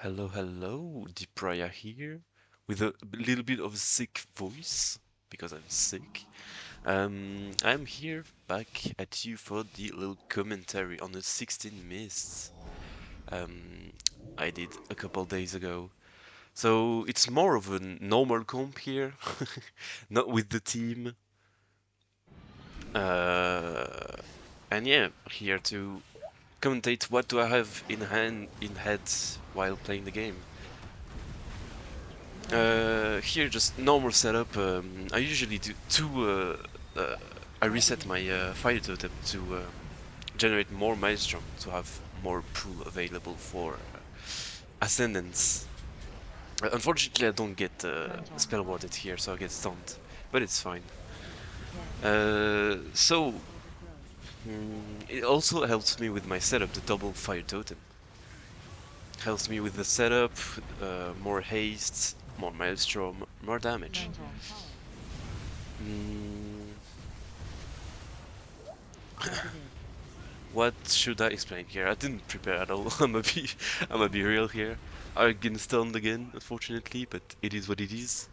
Hello, hello, Depraya here, with a little bit of a sick voice, because I'm sick. I'm here back at you for the little commentary on the 16 Mists um, I did a couple days ago. So it's more of a normal comp here, not with the team. And yeah, here to commentate what do I have in head while playing the game. Here, just normal setup. I usually do I reset my fire totem to generate more maelstrom to have more pool available for ascendants. Unfortunately, I don't get spell warded here, so I get stunned, but it's fine. It also helps me with my setup, the double fire totem. Helps me with the setup, more haste, more maelstrom, more damage. Mm, What should I explain here? I didn't prepare at all. I'm a be real here. I get stunned again, unfortunately, but it is what it is.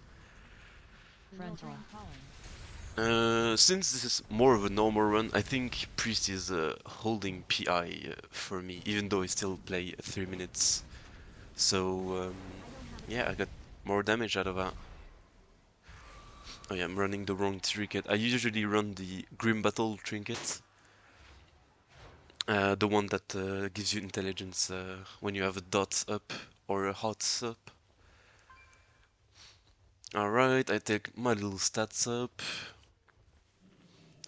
Since this is more of a normal run, I think Priest is holding PI for me, even though I still play 3 minutes. So yeah, I got more damage out of that. Oh yeah, I'm running the wrong trinket. I usually run the Grim Battle trinket. The one that gives you intelligence when you have a dot up or a hot up. Alright, I take my little stats up.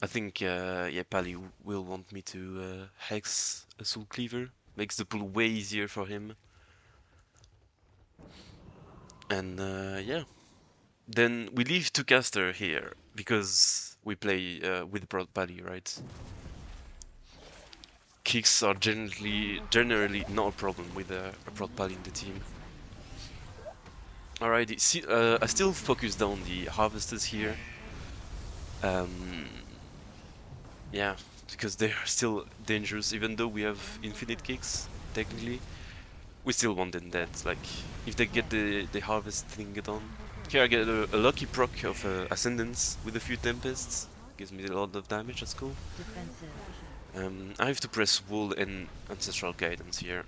I think, yeah, Pally will want me to hex a Soul Cleaver. Makes the pull way easier for him. And yeah. Then we leave to caster here, because we play with Broad Pally, right? Kicks are generally not a problem with a Broad Pally in the team. Alrighty, see, I still focus down the harvesters here. Yeah, because they are still dangerous, even though we have infinite kicks, technically. We still want them dead, like, if they get the harvest thing done. Here I get a lucky proc of Ascendance with a few Tempests. Gives me a lot of damage, that's cool. I have to press Wool and Ancestral Guidance here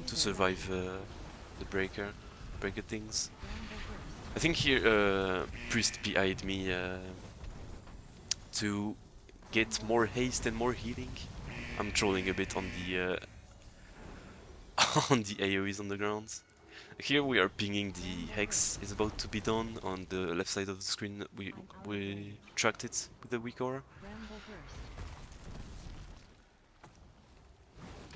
to survive the breaker things. I think here Priest PI'd me to get more haste and more healing. I'm trolling a bit on the on the AoEs on the ground. Here we are pinging the hex is about to be done on the left side of the screen. We tracked it with the weak aura.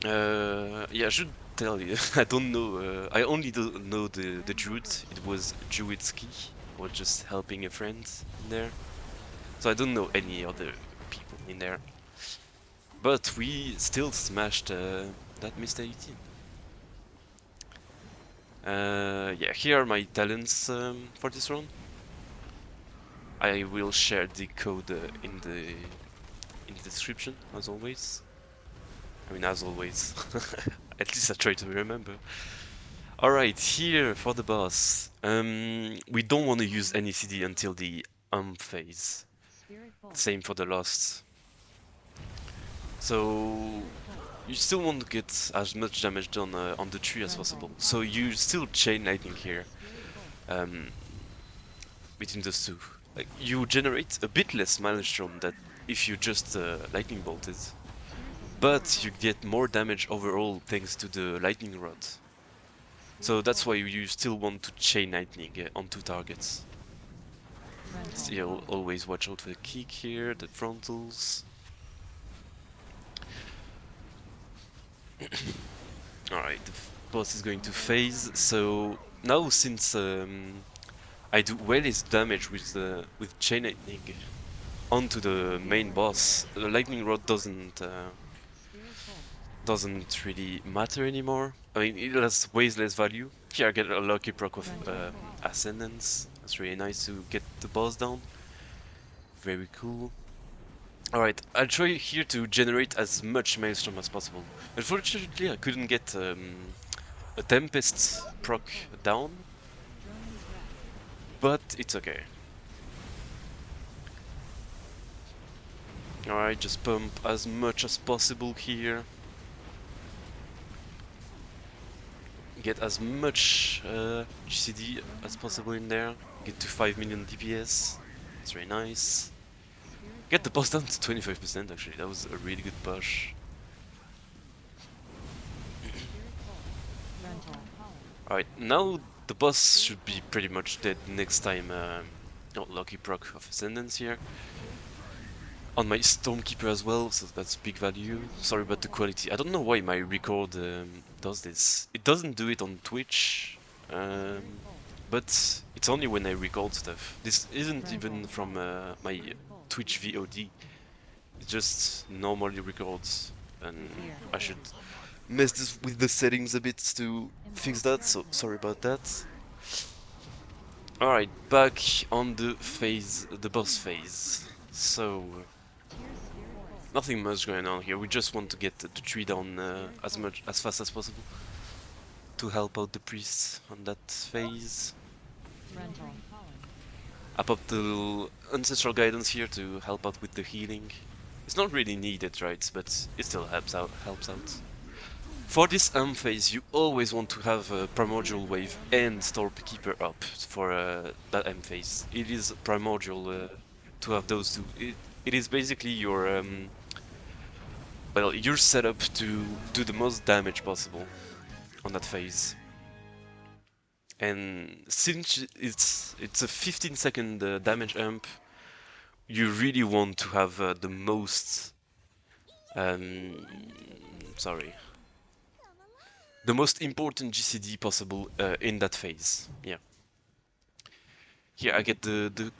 Yeah, I should tell you. I don't know. I only don't know the druid. It was Druidski, or just helping a friend in there. So I don't know any other people in there. But we still smashed that Mr. 18. Yeah, here are my talents for this run. I will share the code in the description, as always. I mean, as always. At least I try to remember. Alright, here for the boss. We don't want to use any CD until the phase. Same for the Lost. So you still want to get as much damage done on the tree as possible. So you still chain lightning here between those two. Like, you generate a bit less maelstrom than if you just lightning bolted, but you get more damage overall thanks to the lightning rod. So that's why you still want to chain lightning on two targets. Still always watch out for the kick here, the frontals. Alright, the boss is going to phase. So now, since I do well his damage with chain lightning onto the main boss, the lightning rod doesn't really matter anymore. I mean, it has way less value. Here I get a lucky proc of Ascendance. That's really nice to get the boss down. Very cool. Alright, I'll try here to generate as much Maelstrom as possible. Unfortunately, I couldn't get a Tempest proc down, but it's okay. Alright, just pump as much as possible here. Get as much GCD as possible in there. Get to 5 million DPS. That's very nice. Get the boss down to 25% actually, that was a really good push. Alright, now the boss should be pretty much dead next time. Oh, lucky proc of Ascendance here. On my Stormkeeper as well, so that's big value. Sorry about the quality. I don't know why my record does this. It doesn't do it on Twitch, but it's only when I record stuff. This isn't even from my Twitch VOD. It just normally records, and I should mess this with the settings a bit to fix that, so sorry about that. Alright, back on the phase, the boss phase. So, nothing much going on here, we just want to get the tree down as fast as possible to help out the priests on that phase. I popped the little ancestral guidance here to help out with the healing. It's not really needed, right, but it still helps out. For this phase, you always want to have a Primordial Wave and Stormkeeper up for that phase. It is primordial to have those two. It is basically your well, you're set up to do the most damage possible on that phase. And since it's a 15-second damage amp, you really want to have the most the most important GCD possible in that phase. Yeah. Here I get the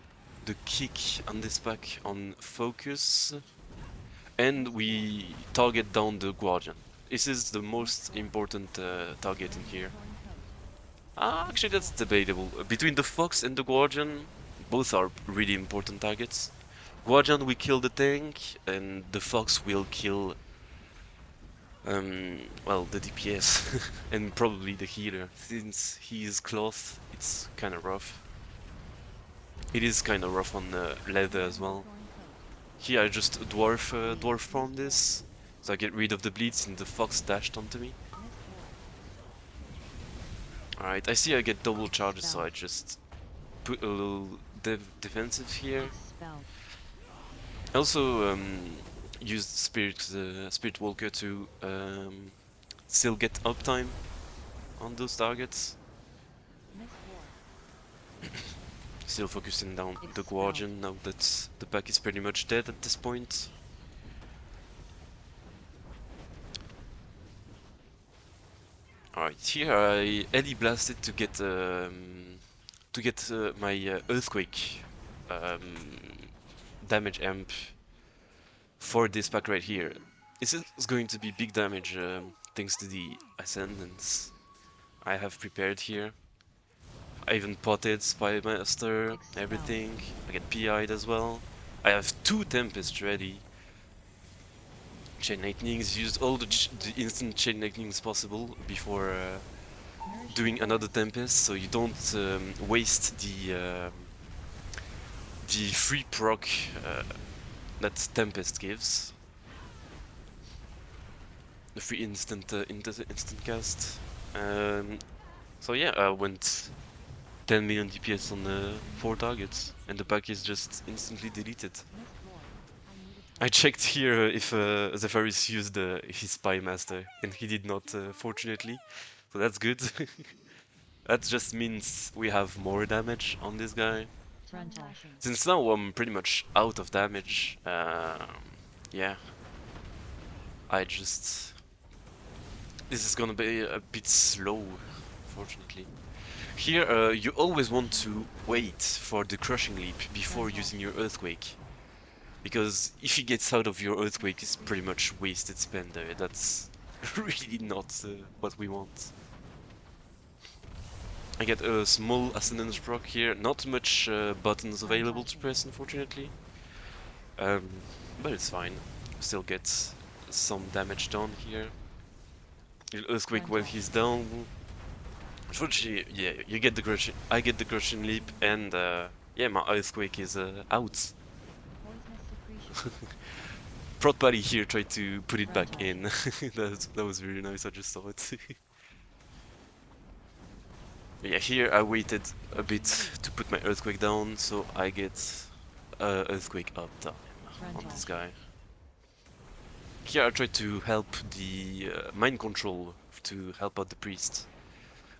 kick on this pack on focus, and we target down the Guardian. This is the most important target in here. Actually, that's debatable. Between the Fox and the Guardian, both are really important targets. Guardian will kill the tank, and the Fox will kill, well, the DPS, and probably the healer. Since he is cloth, it's kinda rough. It is kinda rough on leather as well. Here I just dwarf from this, so I get rid of the bleeds and the Fox dashed onto me. Alright, I see I get double charges, so I just put a little defensive here. I also used Spirit Walker to still get uptime on those targets. Still focusing down the Guardian now that the pack is pretty much dead at this point. Alright, here I Ellie blasted to get my Earthquake damage amp for this pack right here. This is going to be big damage thanks to the Ascendance I have prepared here. I even potted Spy Master, everything. I get PI'd as well. I have 2 Tempests ready. Chain Lightnings, used all the instant Chain Lightnings possible before doing another Tempest, so you don't waste the free proc that Tempest gives. The free instant cast. So yeah, I went 10 million DPS on 4 targets, and the pack is just instantly deleted. I checked here if Zephyris used his Spy Master, and he did not, fortunately, so that's good. That just means we have more damage on this guy. Since now I'm pretty much out of damage, yeah, this is gonna be a bit slow, fortunately. Here, you always want to wait for the Crushing Leap before using your Earthquake. Because if he gets out of your Earthquake, it's pretty much wasted spender. That's really not what we want. I get a small Ascendance proc here. Not much buttons available to press, unfortunately. But it's fine. Still get some damage done here. Earthquake while he's down. Unfortunately, yeah, you get the crushing. I get the crushing leap, and yeah, my earthquake is out. Prod Buddy here tried to put it back in. that was really nice. I just saw it. Yeah, here I waited a bit to put my earthquake down, so I get earthquake up time on this guy. Here I tried to help the mind control to help out the priest.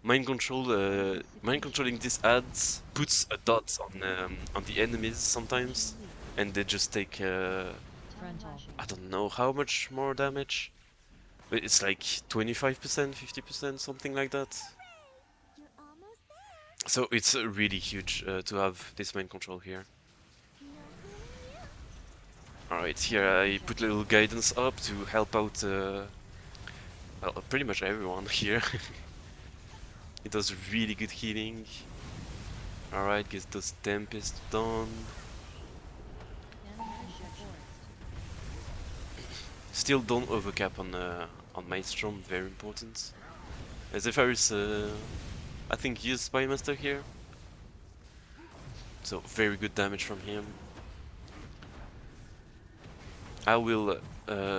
Mind controlling this adds puts a dot on the enemies sometimes, and they just take I don't know how much more damage, but it's like 25%, 50%, something like that. So it's really huge to have this mind control here. Alright, here I put a little guidance up to help out well, pretty much everyone here. It does really good healing. Alright, gets those Tempest done. Still don't overcap on Maelstrom, very important. As if is I think use Spymaster here. So very good damage from him. I will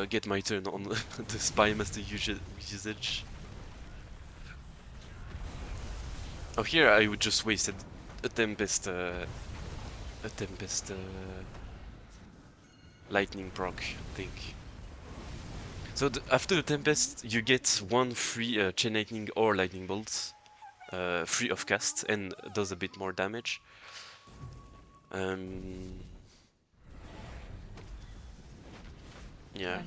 get my turn on the Spymaster usage. Oh, here I would just wasted a Tempest lightning proc, I think. So after the Tempest, you get one free Chain Lightning or Lightning Bolt, free of cast, and does a bit more damage. Yeah.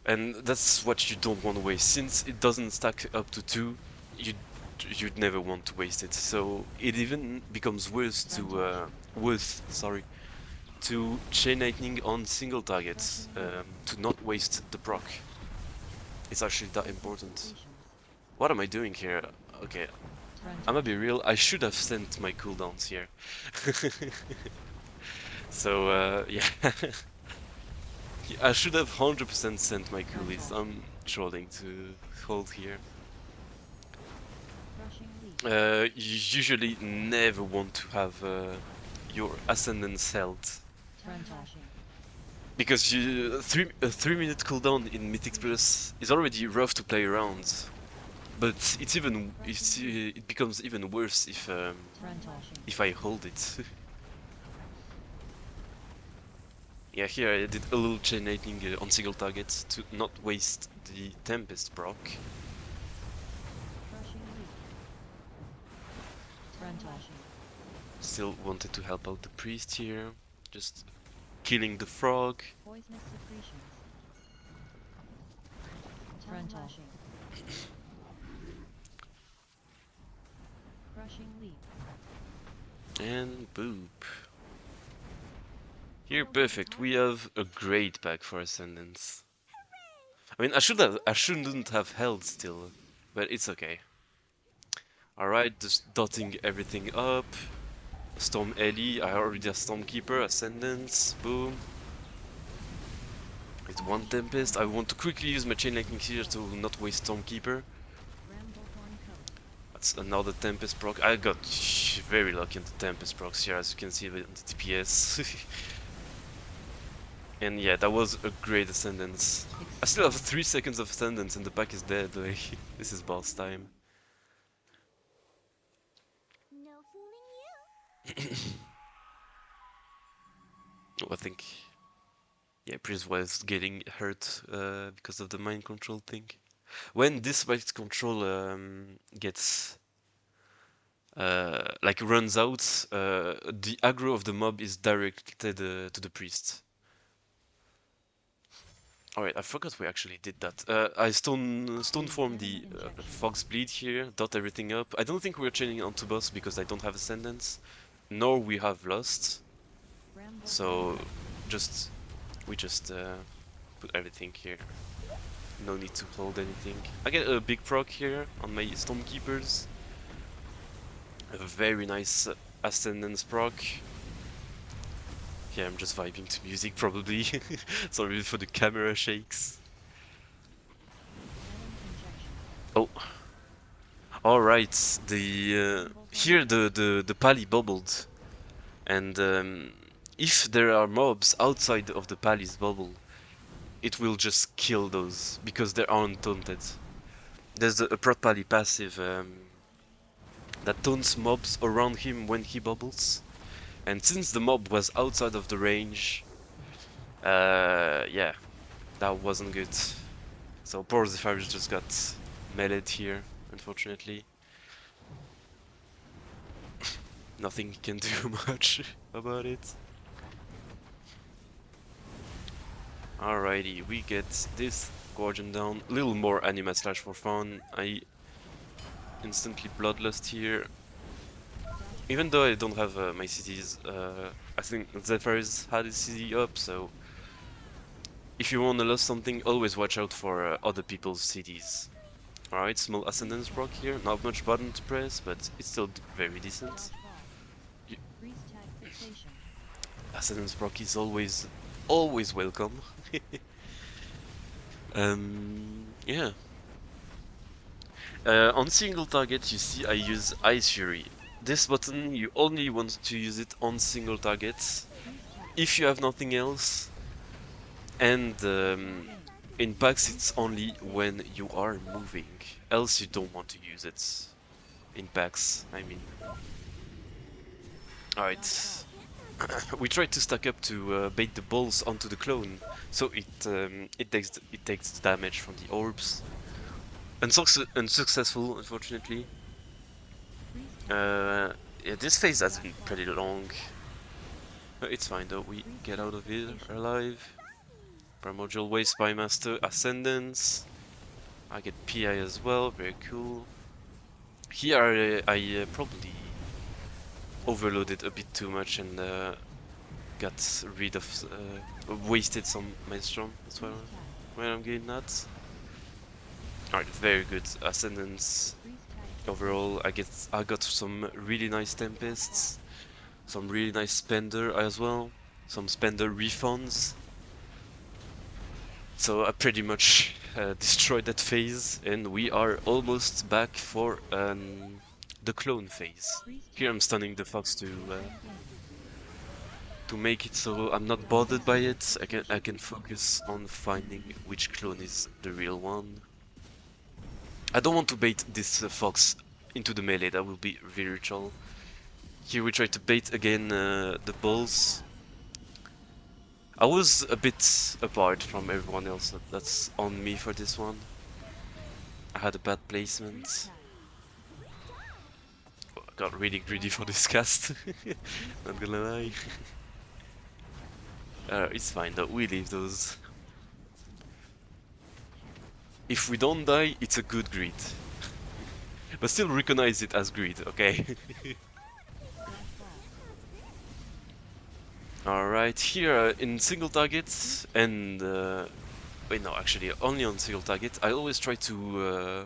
And that's what you don't want to waste. Since it doesn't stack up to 2, you'd never want to waste it. So it even becomes worse to Chain Lightning on single targets, to not waste the proc. It's actually that important. What am I doing here? Okay, I'm gonna be real, I should have sent my cooldowns here. So, yeah. I should have 100% sent my coolies. I'm trolling to hold here. You usually never want to have your Ascendance held. Because a 3-minute cooldown in Mythic Plus is already rough to play around. But it becomes even worse if I hold it. Yeah, here I did a little Chain Lightning on single targets to not waste the Tempest proc. Still wanted to help out the priest here, just killing the frog. And boop. Here, perfect. We have a great pack for Ascendance. I mean, I shouldn't have held still, but it's okay. Alright, just dotting everything up. Storm Ellie, I already have Stormkeeper, Ascendance, boom. It's one Tempest. I want to quickly use my Chain Lightning here to not waste Stormkeeper. That's another Tempest proc. I got very lucky on the Tempest procs here, as you can see with the DPS. And yeah, that was a great Ascendance. I still have 3 seconds of Ascendance and the pack is dead. Like, this is boss time. Oh, I think, yeah, Prince was getting hurt because of the mind control thing. When this mind control gets like runs out, the aggro of the mob is directed to the priest. Alright, I forgot we actually did that. I stone form the Fog's Bleed here, dot everything up. I don't think we're chaining onto boss because I don't have Ascendance, nor we have Lust. So we just put everything here. No need to hold anything. I get a big proc here on my Stormkeepers. A very nice Ascendance proc. Yeah, I'm just vibing to music probably. Sorry for the camera shakes. Oh, Alright, here the pally bubbled, and if there are mobs outside of the pally's bubble, it will just kill those because they aren't taunted. There's a prot pally passive that taunts mobs around him when he bubbles, and since the mob was outside of the range, yeah, that wasn't good. So poor Zephyrus just got meleeed here, unfortunately. Nothing can do much about it. Alrighty, we get this Guardian down. A little more Anima Slash for fun. I instantly Bloodlust here. Even though I don't have my CDs, I think Zephyrus had his CD up, so if you want to lose something, always watch out for other people's CDs. Alright, small Ascendance proc here. Not much button to press, but it's still very decent. Ascendance proc is always welcome. Yeah. On single target, you see I use Ice Fury. This button, you only want to use it on single targets if you have nothing else, and in packs it's only when you are moving, else you don't want to use it in packs, I mean. Alright, we tried to stack up to bait the balls onto the clone, so it takes damage from the orbs. Unsuccessful, unfortunately. Yeah, this phase has been pretty long. It's fine though, we get out of here alive. Primordial Wave, Spymaster, Ascendance. I get PI as well, very cool. Here I probably overloaded a bit too much and got rid of, wasted some Maelstrom, that's where I'm getting at. Alright, very good Ascendance. Overall, I got some really nice Tempests, some really nice Spender as well, some Spender refunds. So I pretty much destroyed that phase, and we are almost back for the clone phase. Here I'm stunning the fox to make it so I'm not bothered by it. I can focus on finding which clone is the real one. I don't want to bait this fox into the melee, that will be very troll. Here we try to bait again the balls. I was a bit apart from everyone else, that's on me for this one. I had a bad placement. I got really greedy for this cast, not gonna lie. It's fine though, we leave those. If we don't die, it's a good greed. But still recognize it as greed, okay? Alright, here in single targets and... wait, no, actually, only on single target, I always try to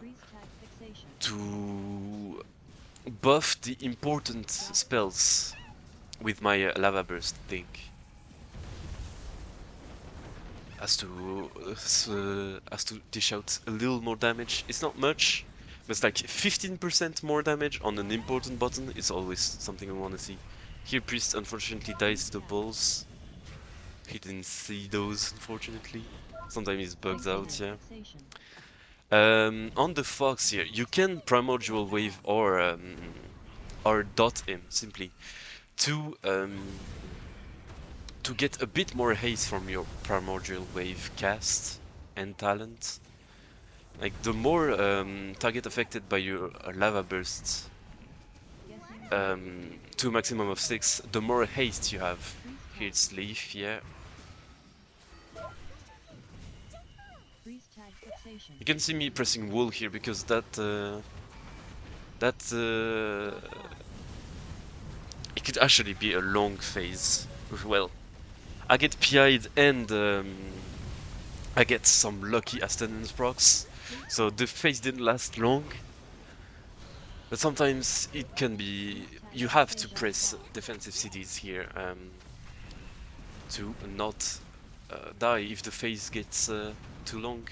buff the important spells with my lava burst thing. As to dish out a little more damage. It's not much, but it's like 15% more damage on an important button. It's always something I want to see. Here Priest unfortunately dies to the balls. He didn't see those, unfortunately. Sometimes it bugs out, yeah. On the Fox here, you can Primordial Wave or dot him, simply, to get a bit more haste from your Primordial Wave cast and talent. Like, the more target affected by your lava burst to a maximum of 6, the more haste you have. Here it's Leaf, yeah. You can see me pressing wool here because it could actually be a long phase. Well, I get PI'd and I get some lucky Ascendance procs, so the phase didn't last long. But sometimes it can be... you have to press defensive CDs here to not die if the phase gets too long.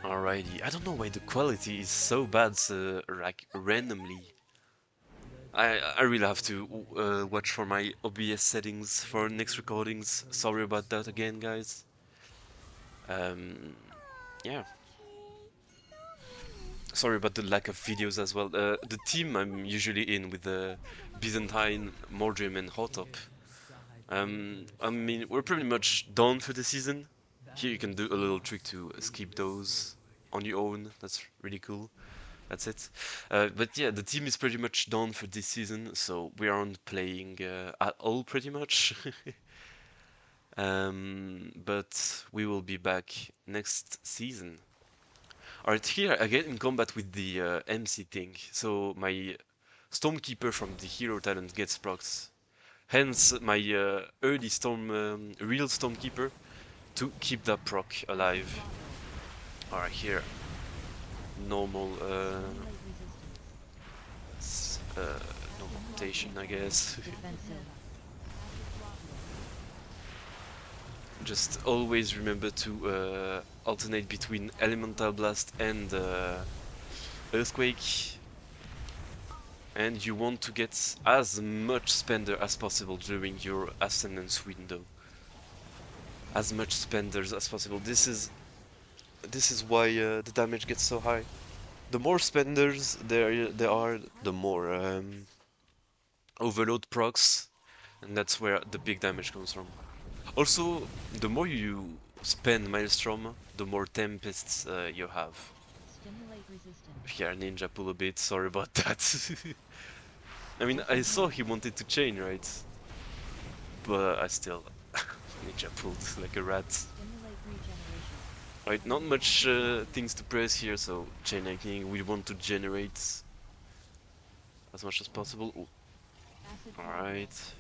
Alrighty, I don't know why the quality is so bad, like randomly. I really have to watch for my OBS settings for next recordings. Sorry about that again, guys. Yeah. Sorry about the lack of videos as well. The team I'm usually in with the Byzantine, Mordrim, and Hotop. I mean, we're pretty much done for the season. Here you can do a little trick to skip those on your own. That's really cool. That's it. But yeah, the team is pretty much done for this season, so we aren't playing at all pretty much. But we will be back next season. Alright, here I get in combat with the MC thing, so my Stormkeeper from the hero talent gets procs. Hence my early real Stormkeeper to keep that proc alive. Alright, here normal Augmentation, I guess. Just always remember to alternate between Elemental Blast and Earthquake. And you want to get as much spender as possible during your Ascendance window. As much spenders as possible. This is why the damage gets so high. The more spenders there are, the more overload procs, and that's where the big damage comes from. Also, the more you spend Maelstrom, the more Tempests you have. Here, Ninja pull a bit, sorry about that. I mean, I saw he wanted to chain, right? But I still... Ninja pulled like a rat. Right, not much things to press here, so chain lightning, we want to generate as much as possible. Alright.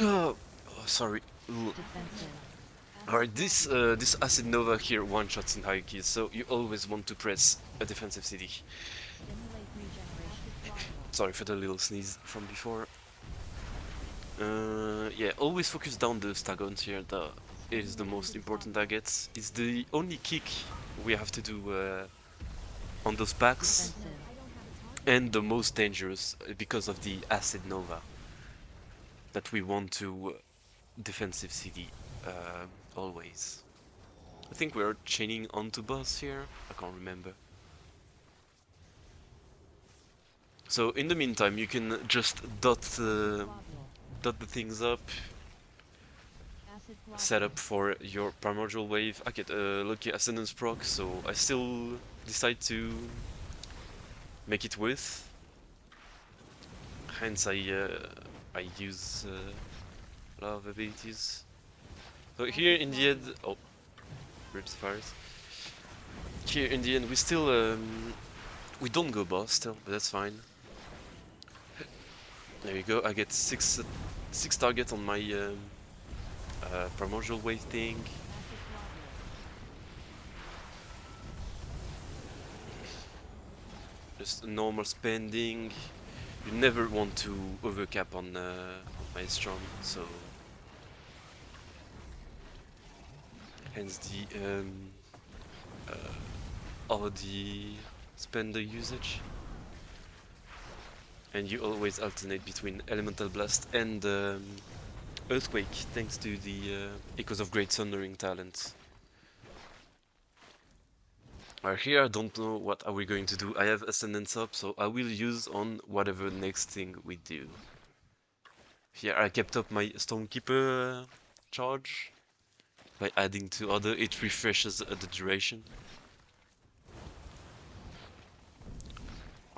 Oh, sorry. Alright, this Acid Nova here one-shots in high keys, so you always want to press a defensive CD. Sorry for the little sneeze from before. Yeah, always focus down the Stagons here, that is the most important target. It's the only kick we have to do on those packs, and the most dangerous because of the Acid Nova that we want to defensive CD always. I think we're chaining onto boss here, I can't remember. So in the meantime you can just dot the things up, set up for your primordial wave. I get a lucky ascendance proc, so I still decide to make it with. Hence I use a lot of abilities. So here in the end, oh, rips fires. Here in the end we still we don't go boss still, but that's fine. There you go. I get six targets on my primordial wave thing. Just normal spending. You never want to overcap on Maelstrom, so hence the all the spender usage. And you always alternate between Elemental Blast and Earthquake, thanks to the Echoes of Great Sundering talent. Here I don't know what are we going to do. I have Ascendance up, so I will use on whatever next thing we do. Here I kept up my Stormkeeper charge by adding 2 other. It refreshes the duration.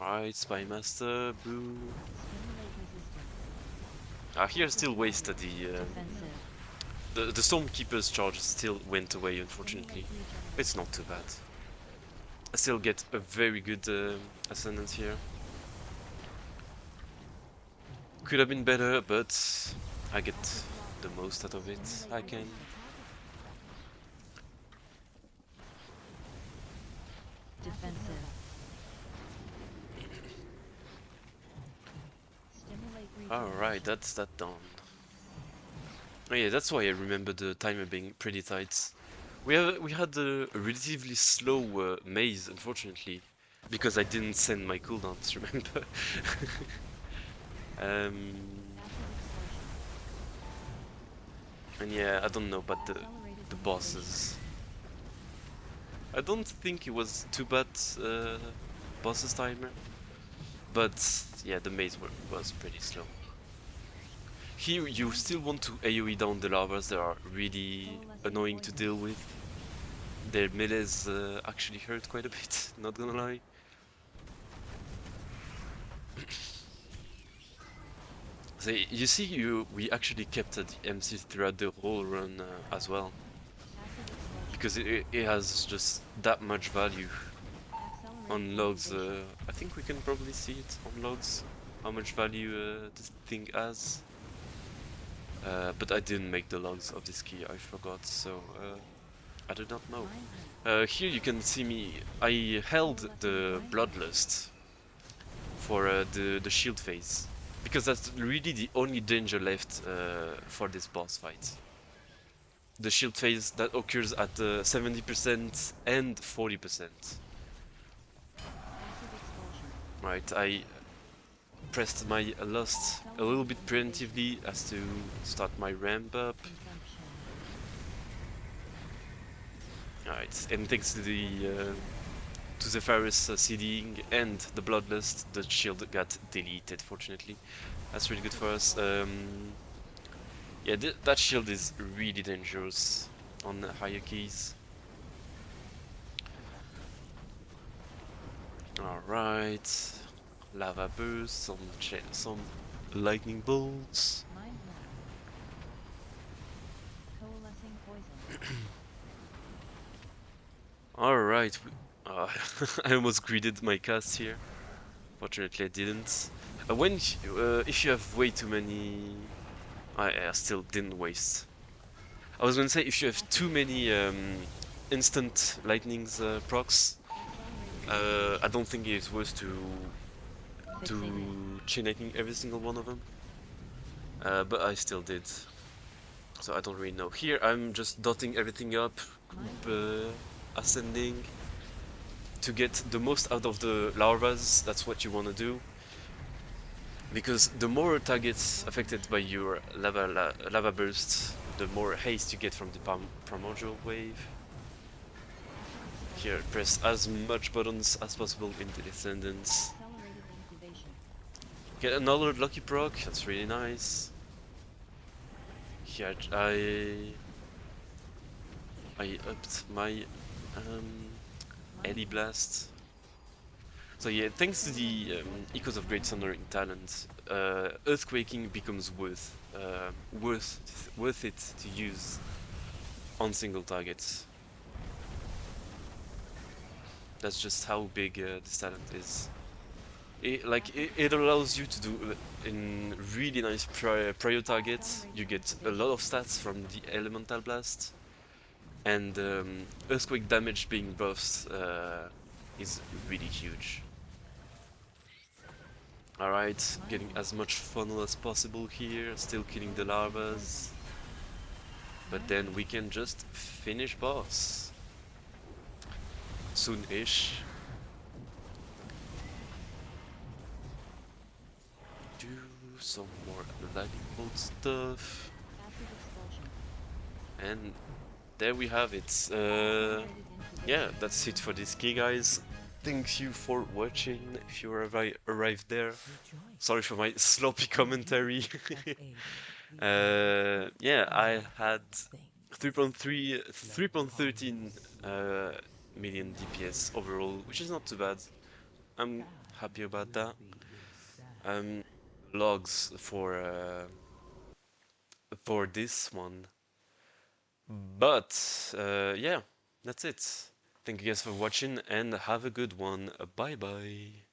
Alright, Spymaster, boo. Here still wasted the Stormkeeper's charge still went away, unfortunately. It's not too bad. I still get a very good Ascendance here. Could have been better, but I get the most out of it I can. Alright, that's that done. Oh yeah, that's why I remember the timer being pretty tight. We had a relatively slow maze, unfortunately, because I didn't send my cooldowns. Remember? um, and yeah, I don't know about the bosses. I don't think it was too bad, bosses timer, but yeah, the maze was pretty slow. Here, you still want to AoE down the lavas. They are really annoying to deal with. Their melees actually hurt quite a bit, not gonna lie. So you see, we actually kept the MC throughout the whole run as well, because it has just that much value on logs. I think we can probably see it on logs, how much value this thing has. But I didn't make the logs of this key, I forgot, so I do not know. Here you can see me, I held the Bloodlust for the shield phase, because that's really the only danger left for this boss fight. The shield phase that occurs at 70% and 40%. Right, I pressed my lust a little bit preemptively as to start my ramp up. Alright, and thanks to the Ferris CDing and the Bloodlust, the shield got deleted, fortunately. That's really good for us. Yeah, that shield is really dangerous on higher keys. Alright, lava burst, some lightning bolts. Alright, I almost greeted my cast here. Fortunately, I didn't. If you have way too many, I still didn't waste. I was gonna say if you have too many instant lightnings procs, I don't think it's worth to chain lightning every single one of them. But I still did, so I don't really know. Here I'm just dotting everything up, ascending to get the most out of the larvas. That's what you want to do, because the more targets affected by your lava burst, the more haste you get from the primordial wave. Here, press as much buttons as possible in the descendants. Get another lucky proc, that's really nice. Here, I upped my Eddy Blast. So yeah, thanks to the Echoes of Great Sundering talent, Earthquaking becomes worth it to use on single targets. That's just how big this talent is. It allows you to do in really nice prior targets. You get a lot of stats from the Elemental Blast, and Earthquake damage being buffed is really huge. Alright, getting as much funnel as possible here, still killing the larvas. But then we can just finish boss. Soon-ish. Do some more lightning bolt stuff. And there we have it. Yeah, that's it for this key, guys. Thank you for watching, if you arrived there. Sorry for my sloppy commentary. Yeah, I had 3.13 million DPS overall, which is not too bad. I'm happy about that. Um, Logs for this one. But yeah, that's it. Thank you guys for watching and have a good one. Bye bye.